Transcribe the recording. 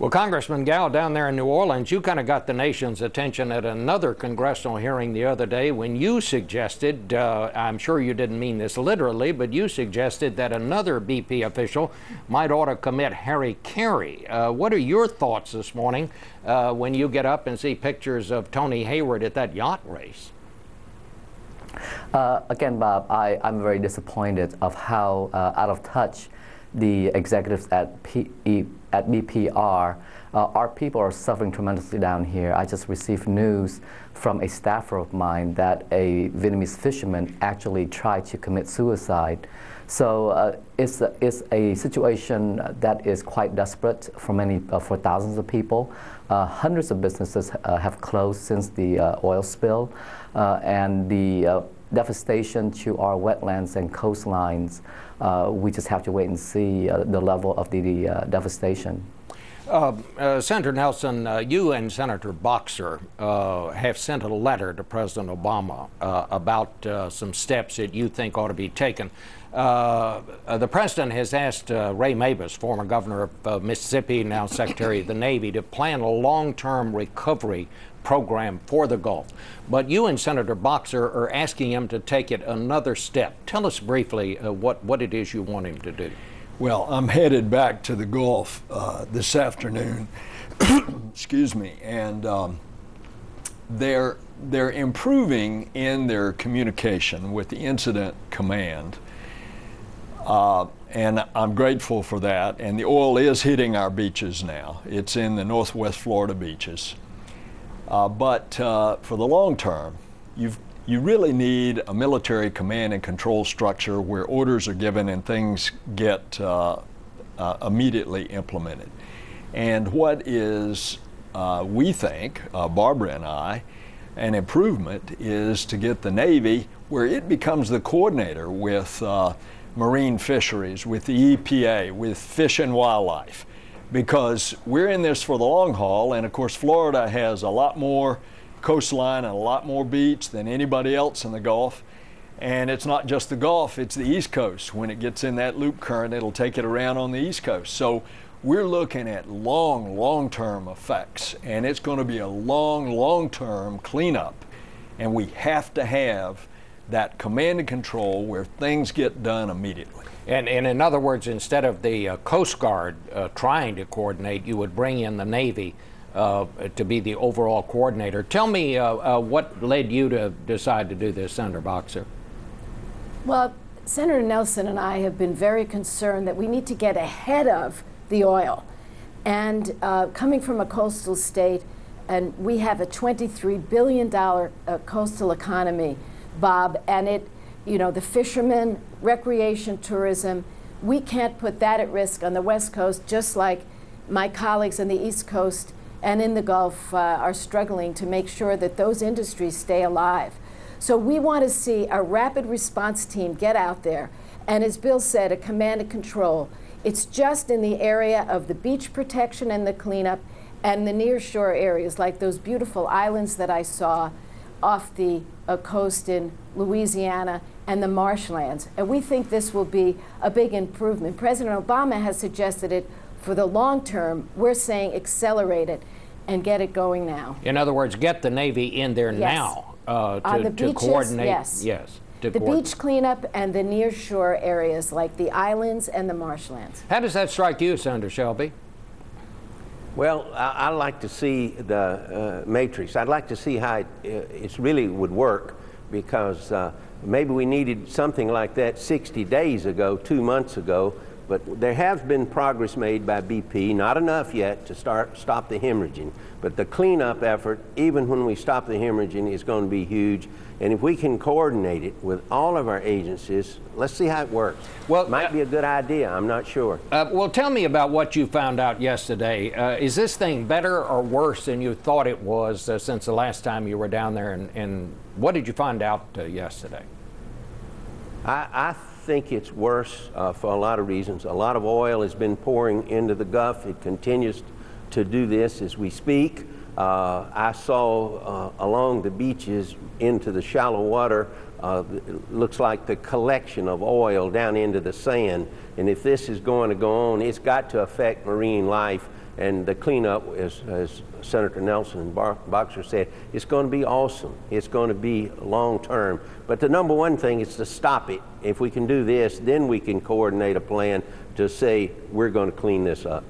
Well, Congressman Gow, down there in New Orleans, you kind of got the nation's attention at another congressional hearing the other day when you suggested, I'm sure you didn't mean this literally, but you suggested that another BP official might ought to commit Harry-Carry. What are your thoughts this morning when you get up and see pictures of Tony Hayward at that yacht race? Again, Bob, I'm very disappointed of how out of touch the executives at BP are. Our people are suffering tremendously down here. I just received news from a staffer of mine that a Vietnamese fisherman actually tried to commit suicide. So it's a situation that is quite desperate for thousands of people. Hundreds of businesses have closed since the oil spill, and the devastation to our wetlands and coastlines. We just have to wait and see the level of the devastation. Senator Nelson, you and Senator Boxer have sent a letter to President Obama about some steps that you think ought to be taken. The president has asked Ray Mabus, former governor of Mississippi, now Secretary of the Navy, to plan a long-term recovery program for the Gulf. But you and Senator Boxer are asking him to take it another step. Tell us briefly what it is you want him to do. Well, I'm headed back to the Gulf this afternoon, excuse me, and they're improving in their communication with the incident command, and I'm grateful for that. And the oil is hitting our beaches now. It's in the Northwest Florida beaches. But for the long term, you really need a military command and control structure where orders are given and things get immediately implemented. And what is, we think, Barbara and I, an improvement is to get the Navy where it becomes the coordinator with marine fisheries, with the EPA, with Fish and Wildlife. Because we're in this for the long haul, and of course Florida has a lot more coastline and a lot more beach than anybody else in the Gulf. And it's not just the Gulf, it's the East Coast. When it gets in that loop current, it'll take it around on the East Coast. So we're looking at long-term effects, and it's going to be a long-term cleanup. And we have to have that command and control where things get done immediately. And in other words, instead of the Coast Guard trying to coordinate, you would bring in the Navy to be the overall coordinator. Tell me what led you to decide to do this, Senator Boxer? Well, Senator Nelson and I have been very concerned that we need to get ahead of the oil. And coming from a coastal state, and we have a $23 billion coastal economy, Bob, and it, you know, the fishermen, recreation, tourism, we can't put that at risk on the West Coast, just like my colleagues on the East Coast and in the Gulf are struggling to make sure that those industries stay alive. So we want to see a rapid response team get out there, and as Bill said, a command and control. It's just in the area of the beach protection and the cleanup and the nearshore areas, like those beautiful islands that I saw off the coast in Louisiana and the marshlands. And we think this will be a big improvement. President Obama has suggested it for the long term. We're saying accelerate it and get it going now. In other words, get the Navy in there now on the beaches, to coordinate. Yes. The beach cleanup and the nearshore areas like the islands and the marshlands. How does that strike you, Senator Shelby? Well, I like to see the matrix. I'd like to see how it really would work, because maybe we needed something like that 60 days ago, 2 months ago, but there has been progress made by BP, not enough yet to stop the hemorrhaging. But the cleanup effort, even when we stop the hemorrhaging, is going to be huge. And if we can coordinate it with all of our agencies, let's see how it works. Well, it might be a good idea. I'm not sure. Well, tell me about what you found out yesterday. Is this thing better or worse than you thought it was since the last time you were down there? And what did you find out yesterday? I think it's worse for a lot of reasons. A lot of oil has been pouring into the Gulf. It continues to do this as we speak. I saw along the beaches into the shallow water, looks like the collection of oil down into the sand. And if this is going to go on, it's got to affect marine life And the cleanup, as Senator Nelson and Boxer said, it's going to be awesome. It's going to be long term. But the number one thing is to stop it. If we can do this, then we can coordinate a plan to say we're going to clean this up.